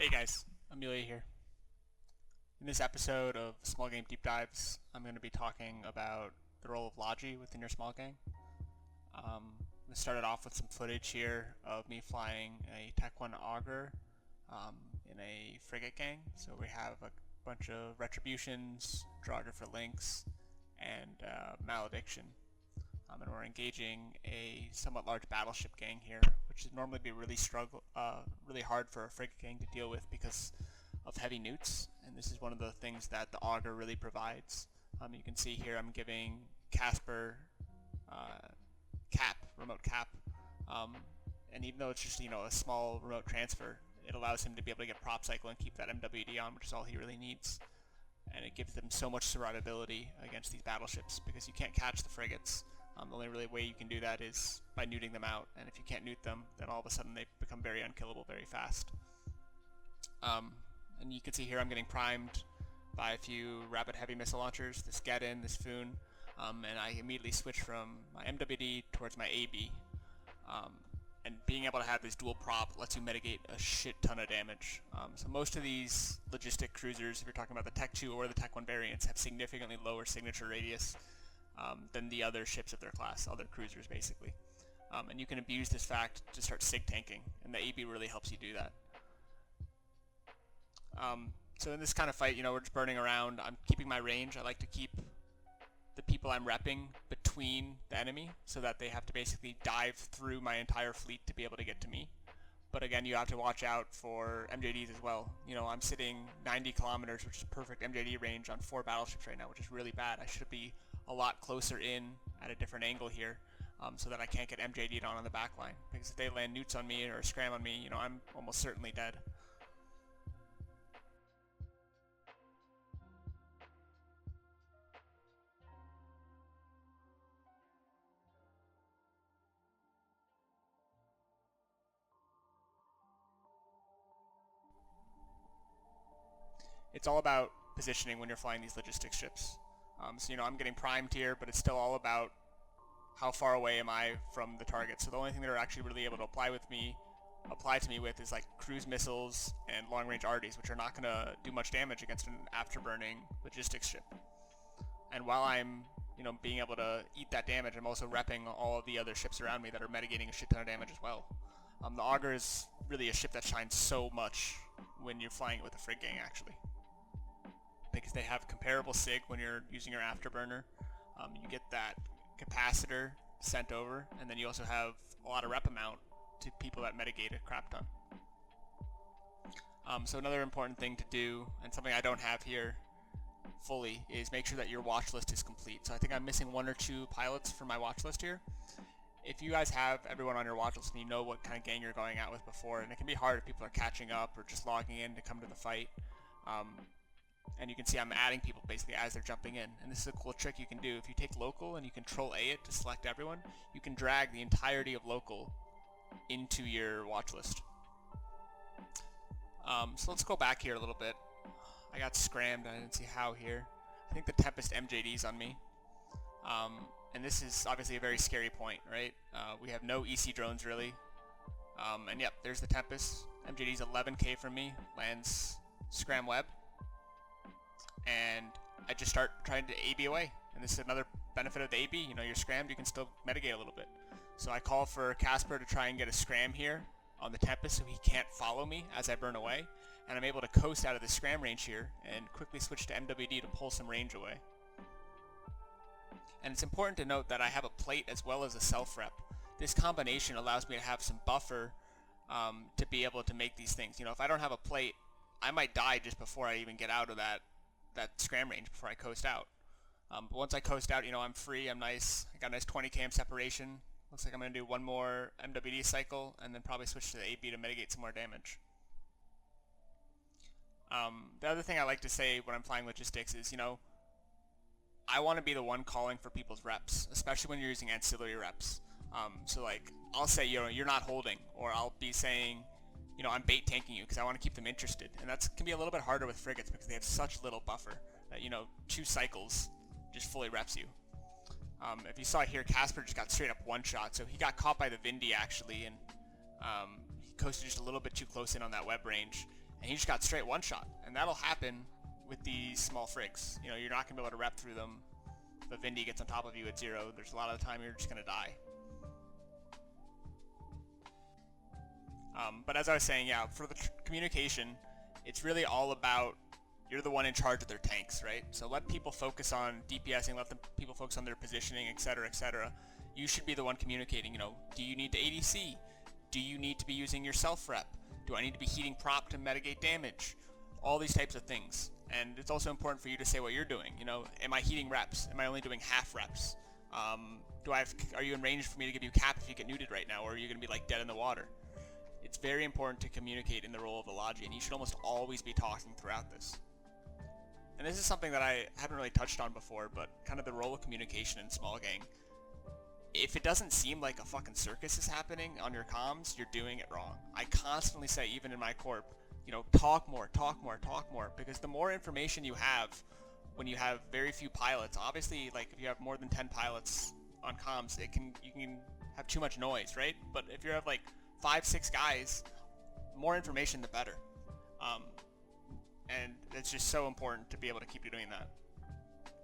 Hey guys, Amelia here. In this episode of Small Game Deep Dives, I'm going to be talking about the role of Logi within your small gang. I'm going to start it off with some footage here of me flying a Tech 1 Augoror in a frigate gang. So we have a bunch of Retributions, Draugar for Lynx, and Malediction. And we're engaging a somewhat large battleship gang here, which would normally be really hard for a frigate gang to deal with because of heavy newts, and this is one of the things that the Augoror really provides. You can see here I'm giving Casper remote cap, and even though it's just a small remote transfer, it allows him to be able to get prop cycle and keep that MWD on, which is all he really needs. And it gives them so much survivability against these battleships because you can't catch the frigates. The only really way you can do that is by neuting them out, and if you can't newt them, then all of a sudden they become very unkillable very fast. And you can see here I'm getting primed by a few rapid heavy missile launchers, this Geddon, this Foon, and I immediately switch from my MWD towards my AB. And being able to have this dual prop lets you mitigate a shit ton of damage. So most of these logistic cruisers, if you're talking about the Tech 2 or the Tech 1 variants, have significantly lower signature radius than the other ships of their class, other cruisers basically. And you can abuse this fact to start sig tanking, and the AB really helps you do that. So in this kind of fight, we're just burning around. I'm keeping my range. I like to keep the people I'm repping between the enemy so that they have to basically dive through my entire fleet to be able to get to me. But again, you have to watch out for MJDs as well. I'm sitting 90 kilometers, which is perfect MJD range on 4 battleships right now, which is really bad. I should be a lot closer in at a different angle here so that I can't get MJD'd on the back line. Because if they land newts on me or scram on me, I'm almost certainly dead. It's all about positioning when you're flying these logistics ships. So I'm getting primed here, but it's still all about how far away am I from the target. So the only thing they're actually really able to apply to me with is like cruise missiles and long-range arties, which are not going to do much damage against an afterburning logistics ship. And while I'm being able to eat that damage, I'm also repping all of the other ships around me that are mitigating a shit ton of damage as well. The Augoror is really a ship that shines so much when you're flying it with a frig gang actually, because they have comparable sig when you're using your afterburner. You get that capacitor sent over, and then you also have a lot of rep amount to people that mitigate a crap ton. So another important thing to do, and something I don't have here fully, is make sure that your watch list is complete. So I think I'm missing 1 or 2 pilots for my watch list here. If you guys have everyone on your watch list and you know what kind of gang you're going out with before, and it can be hard if people are catching up or just logging in to come to the fight, and you can see I'm adding people basically as they're jumping in. And this is a cool trick you can do. If you take local and you control A it to select everyone, you can drag the entirety of local into your watch list. So let's go back here a little bit. I got scrammed, I didn't see how here. I think the Tempest MJD's on me. And this is obviously a very scary point, right? We have no EC drones really. And yep, there's the Tempest. MJD's 11k from me, lands scram web. And I just start trying to AB away. And this is another benefit of the AB. You're scrammed, you can still mitigate a little bit. So I call for Casper to try and get a scram here on the Tempest so he can't follow me as I burn away. And I'm able to coast out of the scram range here and quickly switch to MWD to pull some range away. And it's important to note that I have a plate as well as a self-rep. This combination allows me to have some buffer to be able to make these things. If I don't have a plate, I might die just before I even get out of that scram range before I coast out. But once I coast out, I'm free, I'm nice. I got a nice 20 km separation. Looks like I'm going to do one more MWD cycle and then probably switch to the AB to mitigate some more damage. The other thing I like to say when I'm flying logistics is, I want to be the one calling for people's reps, especially when you're using ancillary reps. So like, I'll say, you're not holding, or I'll be saying, I'm bait tanking you because I want to keep them interested. And that can be a little bit harder with frigates because they have such little buffer that, 2 cycles just fully reps you. If you saw here, Casper just got straight up one-shot, so he got caught by the Vindy actually, and he coasted just a little bit too close in on that web range, and he just got straight one-shot. And that'll happen with these small frigs. You know, you're not going to be able to rep through them. If a Vindy gets on top of you at 0, there's a lot of the time you're just going to die. But as I was saying, yeah, for the communication, it's really all about you're the one in charge of their tanks, right? So let people focus on DPSing, let people focus on their positioning, etc., etc. You should be the one communicating, you know, do you need to ADC? Do you need to be using your self-rep? Do I need to be heating prop to mitigate damage? All these types of things. And it's also important for you to say what you're doing. You know, am I heating reps? Am I only doing half reps? Are you in range for me to give you cap if you get neuted right now, or are you going to be like dead in the water? It's very important to communicate in the role of the Logi, and you should almost always be talking throughout this. And this is something that I haven't really touched on before, but kind of the role of communication in small gang. If it doesn't seem like a fucking circus is happening on your comms, you're doing it wrong. I constantly say, even in my corp, you know, talk more, talk more, talk more, because the more information you have when you have very few pilots, obviously, like if you have more than 10 pilots on comms, you can have too much noise, right? But if you have like 5-6 guys, more information the better. And it's just so important to be able to keep doing that.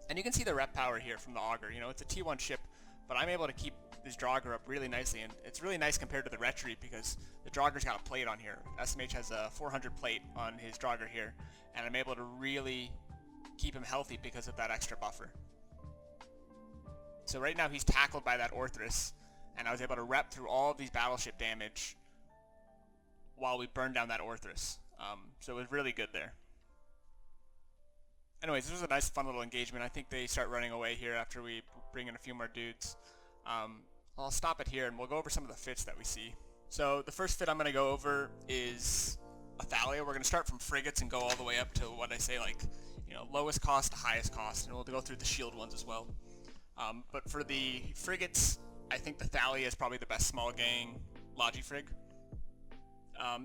And you can see the rep power here from the Augur. You know, it's a T1 ship, but I'm able to keep this Draugr up really nicely, and it's really nice compared to the Retri because the Draugr's got a plate on here. SMH has a 400 plate on his Draugr here, and I'm able to really keep him healthy because of that extra buffer. So right now he's tackled by that Orthrus, and I was able to rep through all of these battleship damage while we burned down that Orthrus. So it was really good there. Anyways, this was a nice, fun little engagement. I think they start running away here after we bring in a few more dudes. I'll stop it here, and we'll go over some of the fits that we see. So the first fit I'm going to go over is a Thalia. We're going to start from frigates and go all the way up to what I say, like, you know, lowest cost to highest cost, and we'll go through the shield ones as well. But for the frigates, I think the Thalia is probably the best small gang Logi frig.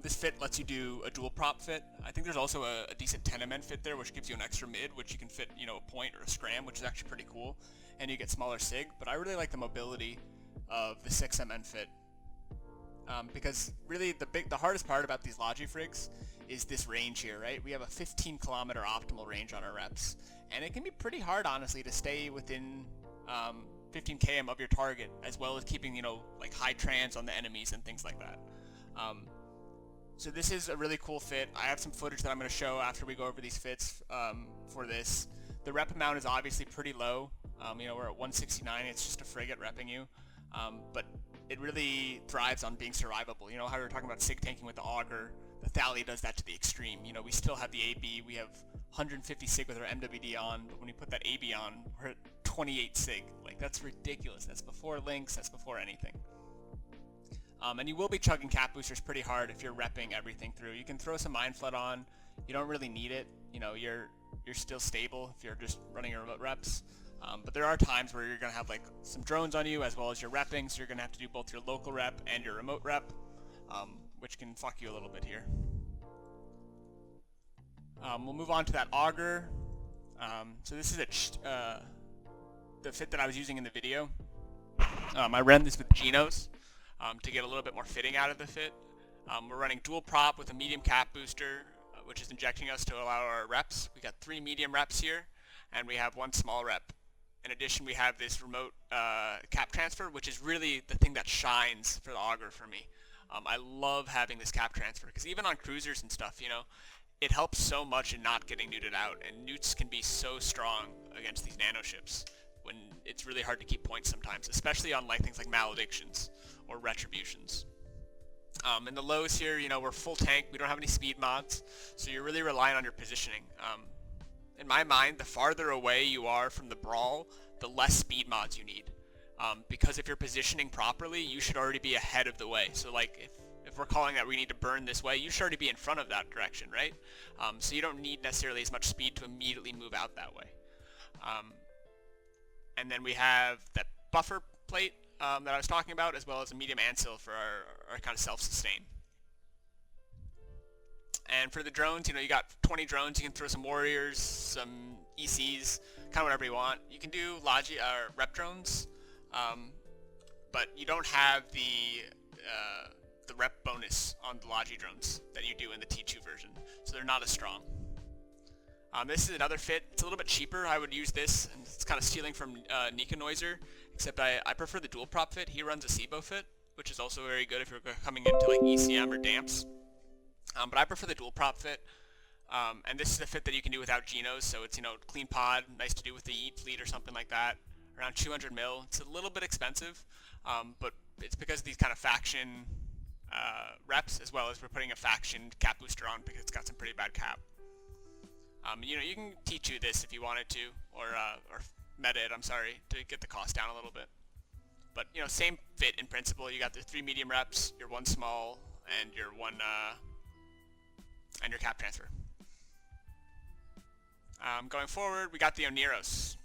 This fit lets you do a dual prop fit. I think there's also a decent tenement fit there, which gives you an extra mid, which you can fit, you know, a point or a scram, which is actually pretty cool. And you get smaller sig, but I really like the mobility of the 6MN fit. Because really the hardest part about these Logi frigs is this range here, right? We have a 15 kilometer optimal range on our reps, and it can be pretty hard, honestly, to stay within 15 km of your target, as well as keeping, you know, like high trans on the enemies and things like that. So this is a really cool fit. I have some footage that I'm going to show after we go over these fits for this. The rep amount is obviously pretty low. You know, we're at 169. It's just a frigate repping you. But it really thrives on being survivable. You know how we were talking about sig tanking with the Augur? The Thalia does that to the extreme. You know, we still have the AB. We have 150 sig with our MWD on, but when we put that AB on, we're at 28 sig. Like, that's ridiculous. That's before links. That's before anything. And you will be chugging cap boosters pretty hard if you're repping everything through. You can throw some Mind Flood on. You don't really need it. You know, you're still stable if you're just running your remote reps. But there are times where you're going to have like some drones on you as well as your repping, so you're going to have to do both your local rep and your remote rep, which can fuck you a little bit here. We'll move on to that Augur. So this is the fit that I was using in the video. I ran this with Genos to get a little bit more fitting out of the fit. We're running dual prop with a medium cap booster, which is injecting us to allow our reps. We got 3 medium reps here, and we have 1 small rep. In addition, we have this remote cap transfer, which is really the thing that shines for the Augur for me. I love having this cap transfer, because even on cruisers and stuff, you know, it helps so much in not getting neuted out, and neuts can be so strong against these nanoships when it's really hard to keep points sometimes, especially on like things like maledictions or retributions. In the lows here, you know, we're full tank, we don't have any speed mods, so you're really relying on your positioning. In my mind, the farther away you are from the brawl, the less speed mods you need. Because if you're positioning properly, you should already be ahead of the way. So like if we're calling that we need to burn this way, you should already be in front of that direction, right? So you don't need necessarily as much speed to immediately move out that way. And then we have that buffer plate that I was talking about, as well as a medium ancil for our kind of self-sustain. And for the drones, you know, you got 20 drones, you can throw some warriors, some ECs, kind of whatever you want. You can do Logi rep drones, but you don't have the the rep bonus on the Logi drones that you do in the T2 version, so they're not as strong. This is another fit. It's a little bit cheaper. I would use this, and it's kind of stealing from Nika Noiser, except I prefer the dual prop fit. He runs a SIBO fit, which is also very good if you're coming into like ECM or damps. But I prefer the dual prop fit. And this is a fit that you can do without Genos, so it's, clean pod, nice to do with the Eat fleet or something like that. Around 200 mil. It's a little bit expensive, but it's because of these kind of faction reps, as well as we're putting a faction cap booster on because it's got some pretty bad cap. You can T2 this if you wanted to, or meta it, I'm sorry, to get the cost down a little bit. But, same fit in principle. You got the 3 medium reps, your 1 small, and your 1, and your cap transfer. Going forward, we got the Oneros.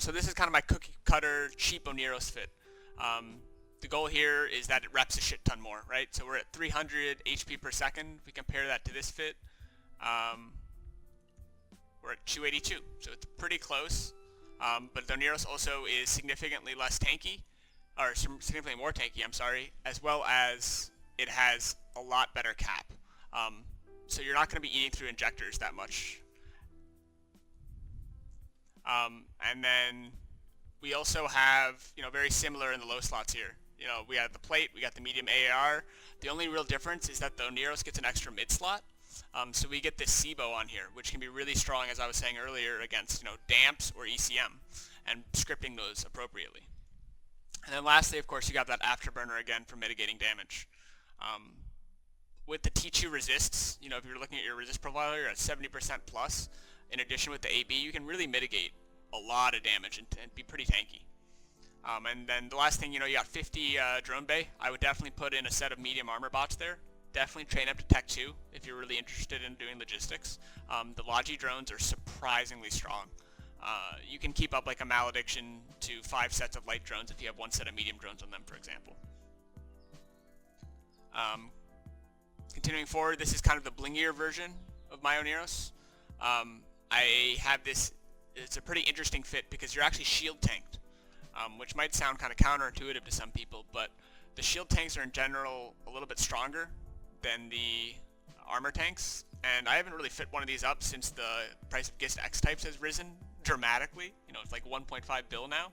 So this is kind of my cookie cutter cheap Oneros fit. The goal here is that it reps a shit ton more, right? So we're at 300 HP per second. If we compare that to this fit, we're at 282, so it's pretty close. But the Oneros also is significantly less tanky, or significantly more tanky, I'm sorry, as well as it has a lot better cap. So you're not going to be eating through injectors that much. And then we also have, very similar in the low slots here. We have the plate, we got the medium AAR. The only real difference is that the Oneros gets an extra mid slot. So we get this SIBO on here, which can be really strong, as I was saying earlier, against, damps or ECM, and scripting those appropriately. And then lastly, of course, you got that afterburner again for mitigating damage. With the T2 resists, if you're looking at your resist profile, you're at 70% plus. In addition with the AB, you can really mitigate a lot of damage and be pretty tanky. And then the last thing, you got 50 drone bay. I would definitely put in a set of medium armor bots there. Definitely train up to Tech 2 if you're really interested in doing logistics. The Logi drones are surprisingly strong. You can keep up like a malediction to 5 sets of light drones if you have 1 set of medium drones on them, for example. Continuing forward, this is kind of the blingier version of my Oneros. I have this, it's a pretty interesting fit because you're actually shield tanked, which might sound kind of counterintuitive to some people, but the shield tanks are in general a little bit stronger than the armor tanks, and I haven't really fit one of these up since the price of GIST X types has risen dramatically. It's like 1.5 bill now.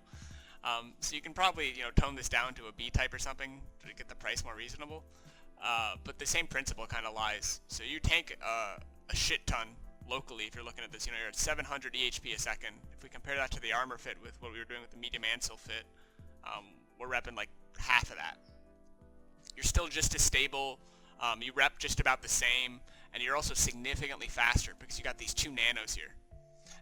So you can probably, tone this down to a B type or something to get the price more reasonable. But the same principle kind of lies. So you tank a shit ton locally if you're looking at this. You're at 700 EHP a second. If we compare that to the armor fit with what we were doing with the medium Ansel fit, we're repping like half of that. You're still just as stable. You rep just about the same, and you're also significantly faster because you got these 2 nanos here.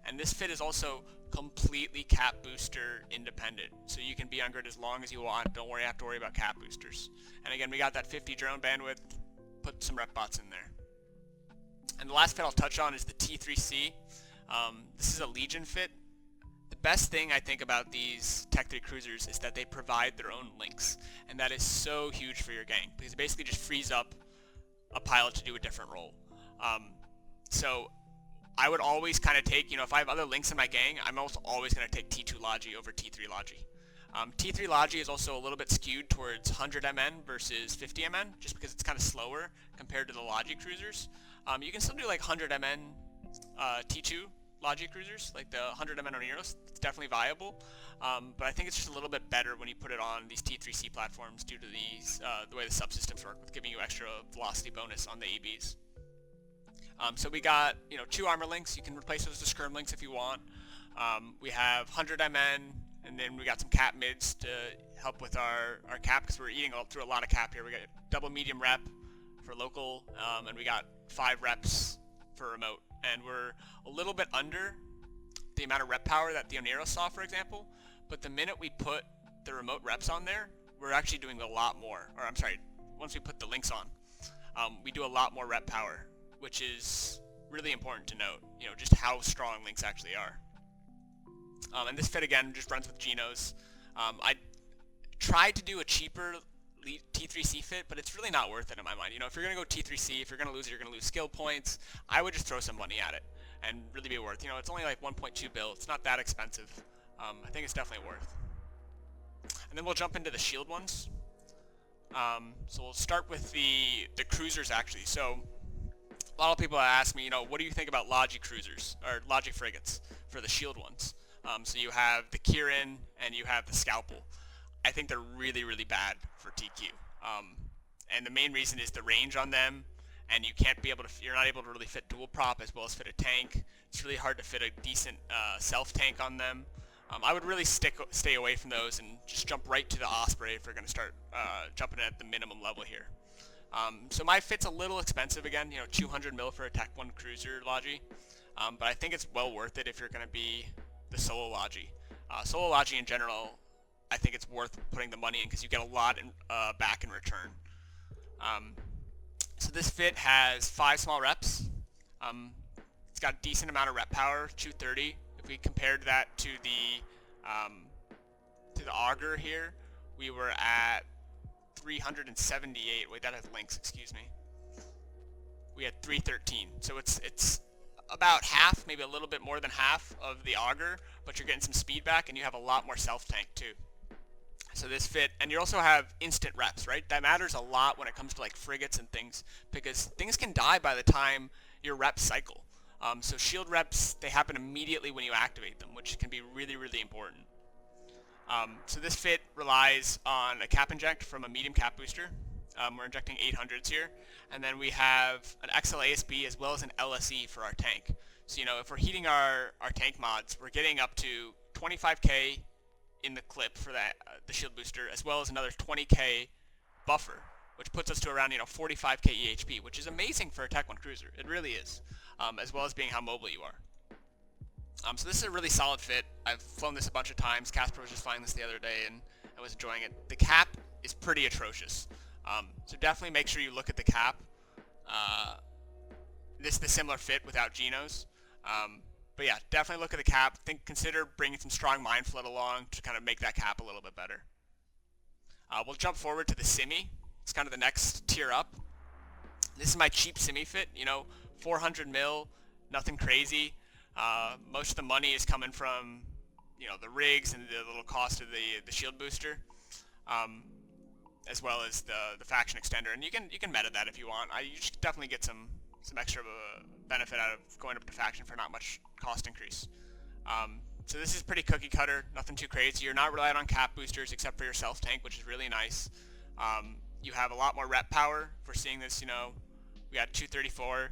And this fit is also completely cap booster independent, so you can be on grid as long as you want. Don't have to worry about cap boosters. And again, we got that 50 drone bandwidth. Put some rep bots in there. And the last fit I'll touch on is the T3C. This is a Legion fit. The best thing I think about these Tech 3 cruisers is that they provide their own links, and that is so huge for your gang because it basically just frees up a pilot to do a different role. So I would always kind of take, if I have other links in my gang, I'm also always going to take T2 Logi over T3 Logi. T3 Logi is also a little bit skewed towards 100 MN versus 50 MN, just because it's kind of slower compared to the Logi cruisers. You can still do like 100 MN T2 Logi cruisers, like the 100 MN Oneros. It's definitely viable, but I think it's just a little bit better when you put it on these T3C platforms due to these the way the subsystems work with giving you extra velocity bonus on the ABs. So we got 2 armor links. You can replace those with skirm links if you want. We have 100 MN, and then we got some cap mids to help with our cap because we're eating through a lot of cap here. We got double medium rep for local, and we got 5 reps for remote. And we're a little bit under the amount of rep power that the Oneros saw, for example. But the minute we put the remote reps on there, we're actually doing a lot more. Or I'm sorry, once we put the links on, we do a lot more rep power, which is really important to note, just how strong links actually are. And this fit again just runs with Genos. I tried to do a cheaper T3C fit, but it's really not worth it in my mind. If you're going to go T3C, if you're going to lose it, you're going to lose skill points. I would just throw some money at it and really be worth. It's only like 1.2 bill. It's not that expensive. I think it's definitely worth. And then we'll jump into the shield ones. So we'll start with the cruisers actually. So a lot of people ask me, what do you think about Logi cruisers or Logi frigates for the shield ones? So you have the Kirin and you have the Scalpel. I think they're really, really bad for TQ. And the main reason is the range on them, and you're not able to really fit dual prop as well as fit a tank. It's really hard to fit a decent self tank on them. I would really stay away from those and just jump right to the Osprey if we're going to start jumping at the minimum level here. So my fit's a little expensive again, 200 mil for a Tech 1 cruiser Logi, but I think it's well worth it if you're going to be the solo Logi. Solo Logi in general, I think it's worth putting the money in because you get a lot back in return. So this fit has 5 small reps. It's got a decent amount of rep power, 230. If we compared that to the Augoror here, we were at 378. Wait, that has links. Excuse me. We had 313. So it's about half, maybe a little bit more than half of the Augoror, but you're getting some speed back, and you have a lot more self tank too. So this fit, and you also have instant reps, right? That matters a lot when it comes to like frigates and things, because things can die by the time your reps cycle. So shield reps, they happen immediately when you activate them, which can be really, really important. So this fit relies on a cap inject from a medium cap booster. We're injecting 800s here. And then we have an XL ASB as well as an LSE for our tank. So, if we're heating our tank mods, we're getting up to 25k in the clip for the shield booster, as well as another 20k buffer, which puts us to around 45k EHP, which is amazing for a Tech 1 cruiser. It really is, as well as being how mobile you are. So this is a really solid fit. I've flown this a bunch of times. Casper was just flying this the other day, and I was enjoying it. The cap is pretty atrocious, so definitely make sure you look at the cap. This is the similar fit without Genos. But yeah, definitely look at the cap. Consider bringing some strong mind flood along to kind of make that cap a little bit better. We'll jump forward to the Simi. It's kind of the next tier up. This is my cheap Simi fit. 400 mil, nothing crazy. Most of the money is coming from, the rigs and the little cost of the shield booster, as well as the faction extender. And you can meta that if you want. You should definitely get some extra benefit out of going up to faction for not much cost increase. So this is pretty cookie cutter, nothing too crazy. You're not reliant on cap boosters except for your self tank, which is really nice. You have a lot more rep power. If we're seeing this, we got 234,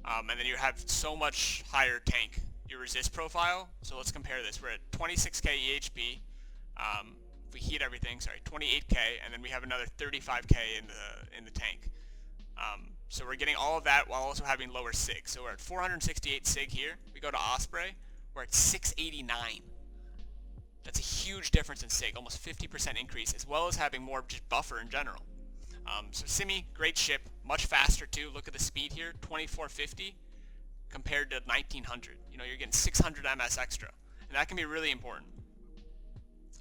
and then you have so much higher tank, your resist profile. So let's compare this. We're at 26k EHP. If we heat everything, 28k, and then we have another 35k in the tank. So we're getting all of that while also having lower SIG. So we're at 468 SIG here. We go to Osprey, we're at 689. That's a huge difference in SIG, almost 50% increase, as well as having more just buffer in general. So Simi, great ship, much faster too. Look at the speed here, 2450 compared to 1900. You're getting 600 ms extra, and that can be really important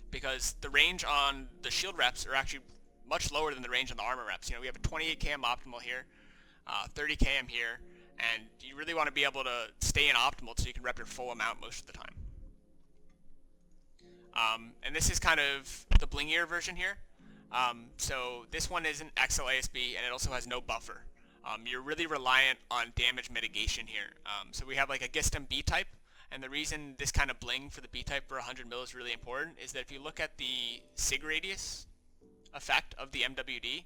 because the range on the shield reps are actually much lower than the range on the armor reps. We have a 28 km optimal here, 30 km here, and you really want to be able to stay in optimal so you can rep your full amount most of the time. And this is kind of the blingier version here. So this one is an XL ASB, and it also has no buffer. You're really reliant on damage mitigation here. So we have like a Gistum B-type, and the reason this kind of bling for the B-type for 100 mil is really important is that if you look at the SIG radius effect of the MWD,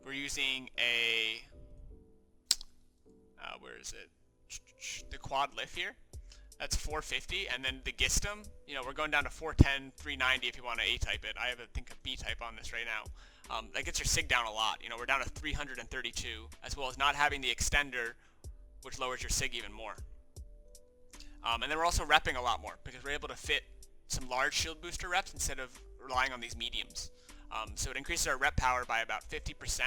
we're using a, where is it? The quad lift here. That's 450, and then the Gistum, we're going down to 410, 390 if you want to A-type it. I have, I think, a B-type on this right now. That gets your SIG down a lot. We're down to 332, as well as not having the extender, which lowers your SIG even more. And then we're also repping a lot more, because we're able to fit some large shield booster reps instead of relying on these mediums. So it increases our rep power by about 50%.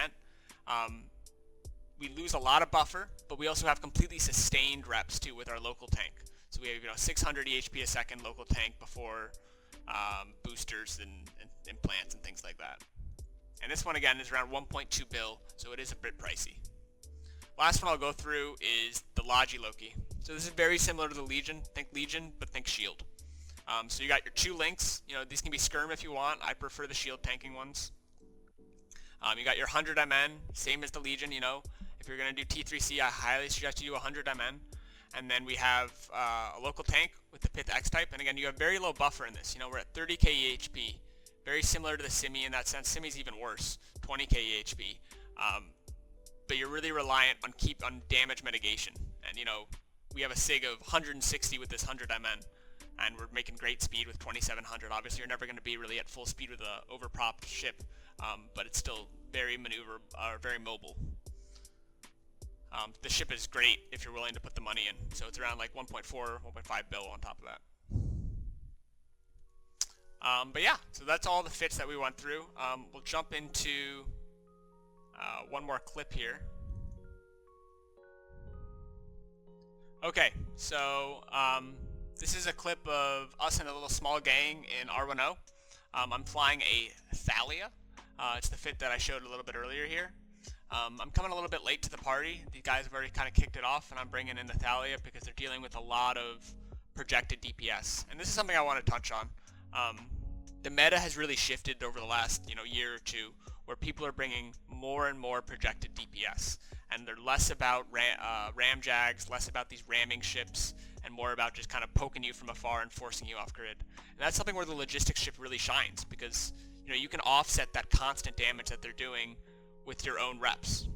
We lose a lot of buffer, but we also have completely sustained reps too with our local tank. So we have 600 EHP a second local tank before boosters and implants and things like that. And this one again is around 1.2 bill, so it is a bit pricey. Last one I'll go through is the Logi Loki. So this is very similar to the Legion. Think Legion, but think Shield. So you got your 2 links. These can be skirm if you want. I prefer the shield tanking ones. You got your 100 MN, same as the Legion, you know. If you're going to do T3C, I highly suggest you do 100 MN. And then we have a local tank with the Pith X-type. And again, you have very low buffer in this. You know, we're at 30k EHP. Very similar to the Simi in that sense. Simi's even worse, 20k EHP. But you're really reliant on damage mitigation. And, you know, we have a SIG of 160 with this 100 MN. And we're making great speed with 2700. Obviously, you're never going to be really at full speed with a overpropped ship, but it's still very very mobile. The ship is great if you're willing to put the money in. So it's around like 1.4, 1.5 bill on top of that. But yeah, so that's all the fits that we went through. We'll jump into one more clip here. Okay, so this is a clip of us in a little small gang in R10. I'm flying a Thalia. It's the fit that I showed a little bit earlier here. I'm coming a little bit late to the party. These guys have already kind of kicked it off, and I'm bringing in the Thalia because they're dealing with a lot of projected DPS. And this is something I want to touch on. The meta has really shifted over the last year or two, where people are bringing more and more projected DPS, and they're less about ramjags, less about these ramming ships, and more about just kind of poking you from afar and forcing you off grid. And that's something where the logistics ship really shines, because you can offset that constant damage that they're doing with your own reps.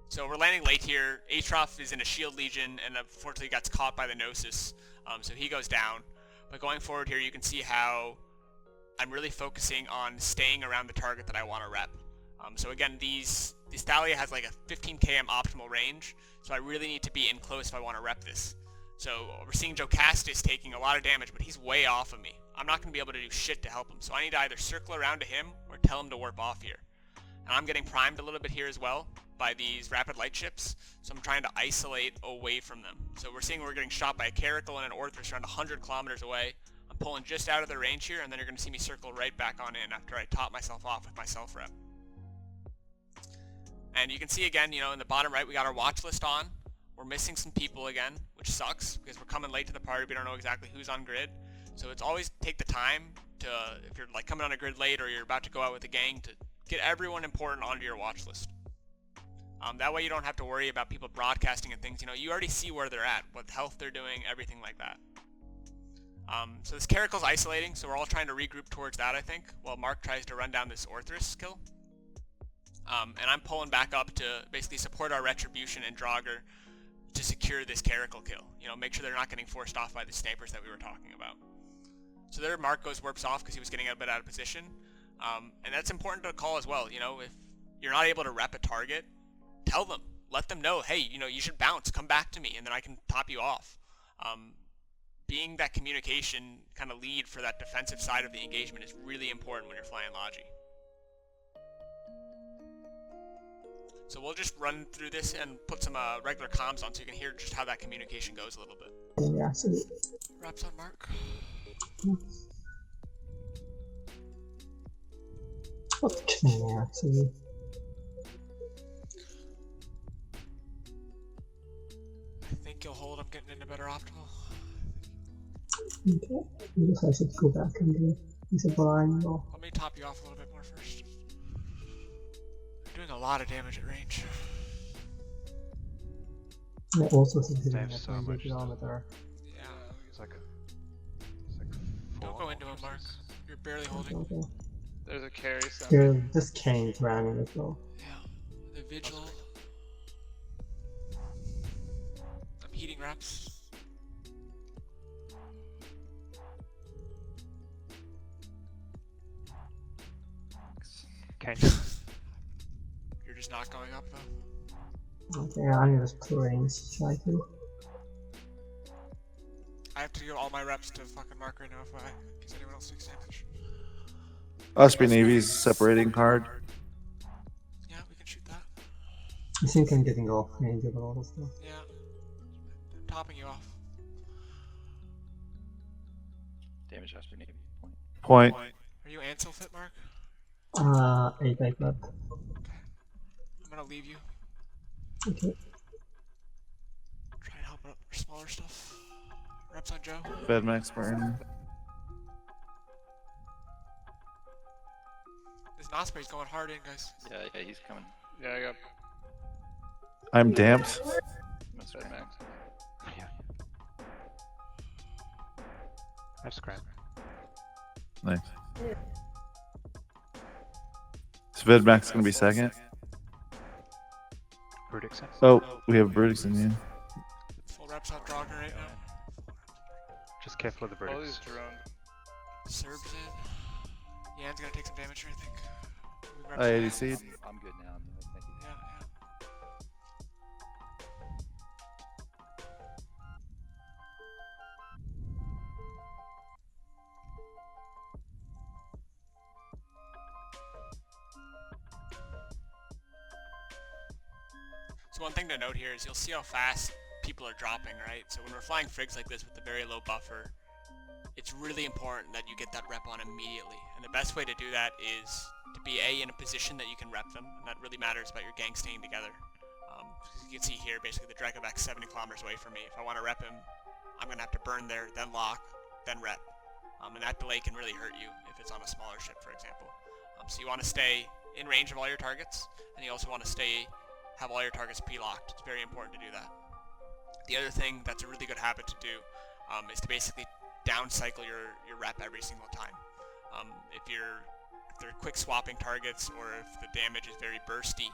So we're landing late here. Atrof is in a shield legion and unfortunately gets caught by the Gnosis, so he goes down. But going forward here, you can see how I'm really focusing on staying around the target that I want to rep. So again, this Thalia has like a 15 km optimal range, so I really need to be in close if I want to rep this. So we're seeing Jocastus taking a lot of damage, but he's way off of me. I'm not going to be able to do shit to help him, so I need to either circle around to him or tell him to warp off here. And I'm getting primed a little bit here as well by these rapid light ships, so I'm trying to isolate away from them. So we're seeing we're getting shot by a Caracal and an Orthrus around 100 kilometers away. I'm pulling just out of their range here, and then you're going to see me circle right back on in after I top myself off with my self-rep. And you can see again, in the bottom right, we got our watch list on. We're missing some people again, which sucks because we're coming late to the party. We don't know exactly who's on grid. So it's always take the time to, if you're like coming on a grid late or you're about to go out with a gang, to get everyone important onto your watch list. That way you don't have to worry about people broadcasting and things. You already see where they're at, what health they're doing, everything like that. So this Caracal's isolating, so we're all trying to regroup towards that, I think, while Mark tries to run down this Orthrus kill. And I'm pulling back up to basically support our Retribution and Draugr to secure this Caracal kill. Make sure they're not getting forced off by the snipers that we were talking about. So there Mark warps off because he was getting a bit out of position. And that's important to call as well. If you're not able to rep a target, tell them. Let them know, hey, you should bounce, come back to me, and then I can top you off. Being that communication kind of lead for that defensive side of the engagement is really important when you're flying Logi. So we'll just run through this and put some regular comms on so you can hear just how that communication goes a little bit. Yeah, absolutely. Wraps on Mark. Okay, actually. I think you'll hold. I'm getting into better optimal. Okay, I guess I should go back and do this blind or... Let me top you off a little bit more first. You're doing a lot of damage at range. Yeah, also something They like have so that much kilometer. Yeah. It's like Don't go into him, Mark. You're barely holding. Okay. there's a carry somewhere. There, this Kane's running as well. Yeah. The Vigil. I'm heating wraps. Okay. You're just not going up though. Okay, I'm just playing try to. I have to give all my reps to fucking Mark right now if because anyone else takes damage. Osprey Navy's separating hard. Yeah, we can shoot that. I think I'm getting off range of a lot of stuff. Yeah. I'm topping you off. Damage Osprey Navy. Point. Are you Ansel fit, Mark? 8 left. Okay. I'm gonna leave you. Okay. Try and help out for smaller stuff. Reps on Joe. Bedmax burn. Osprey's going hard in, guys. Yeah, he's coming. Yeah, I got I'm damped. Mr. Max. Yeah. I have scrap. Nice. Svidmax gonna be second. Brudixon. Oh, we have Brudixon, yeah. Full reps on Draugr right now. Just careful of the All Brudix. these drone. Serbs in. Yan's gonna take some damage here, I think. We reps I in. 80 seed. I'm good now. Thank you. Yeah. So one thing to note here is you'll see how fast people are dropping, right? So when we're flying frigs like this with a very low buffer, it's really important that you get that rep on immediately. And the best way to do that is to be in a position that you can rep them, and that really matters about your gang staying together. You can see here, basically the Drakobac's 70 kilometers away from me. If I want to rep him, I'm going to have to burn there, then lock, then rep. And that delay can really hurt you if it's on a smaller ship, for example. So you want to stay in range of all your targets, and you also want to have all your targets pre-locked. It's very important to do that. The other thing that's a really good habit to do is to basically down cycle your rep every single time. If they're quick swapping targets, or if the damage is very bursty,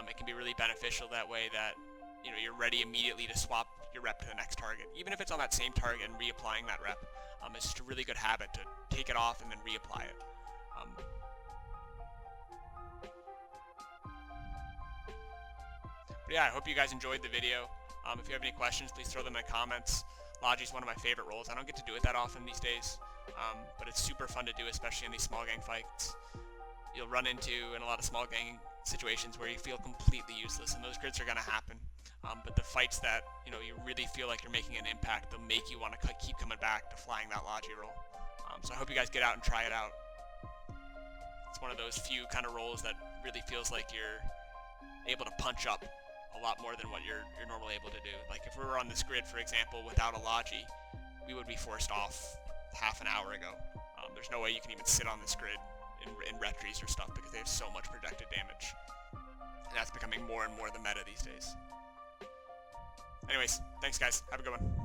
it can be really beneficial that way that you're ready immediately to swap your rep to the next target. Even if it's on that same target and reapplying that rep, it's just a really good habit to take it off and then reapply it. But yeah, I hope you guys enjoyed the video. If you have any questions, please throw them in the comments. Logi is one of my favorite roles. I don't get to do it that often these days, but it's super fun to do, especially in these small gang fights. You'll run into, in a lot of small gang situations, where you feel completely useless, and those grids are going to happen. But the fights that you really feel like you're making an impact, they'll make you want to keep coming back to flying that Logi role. So I hope you guys get out and try it out. It's one of those few kind of roles that really feels like you're able to punch up a lot more than what you're normally able to do. Like if we were on this grid, for example, without a Logi, we would be forced off half an hour ago. There's no way you can even sit on this grid in retries or stuff because they have so much projected damage. And that's becoming more and more the meta these days. Anyways, thanks guys. Have a good one.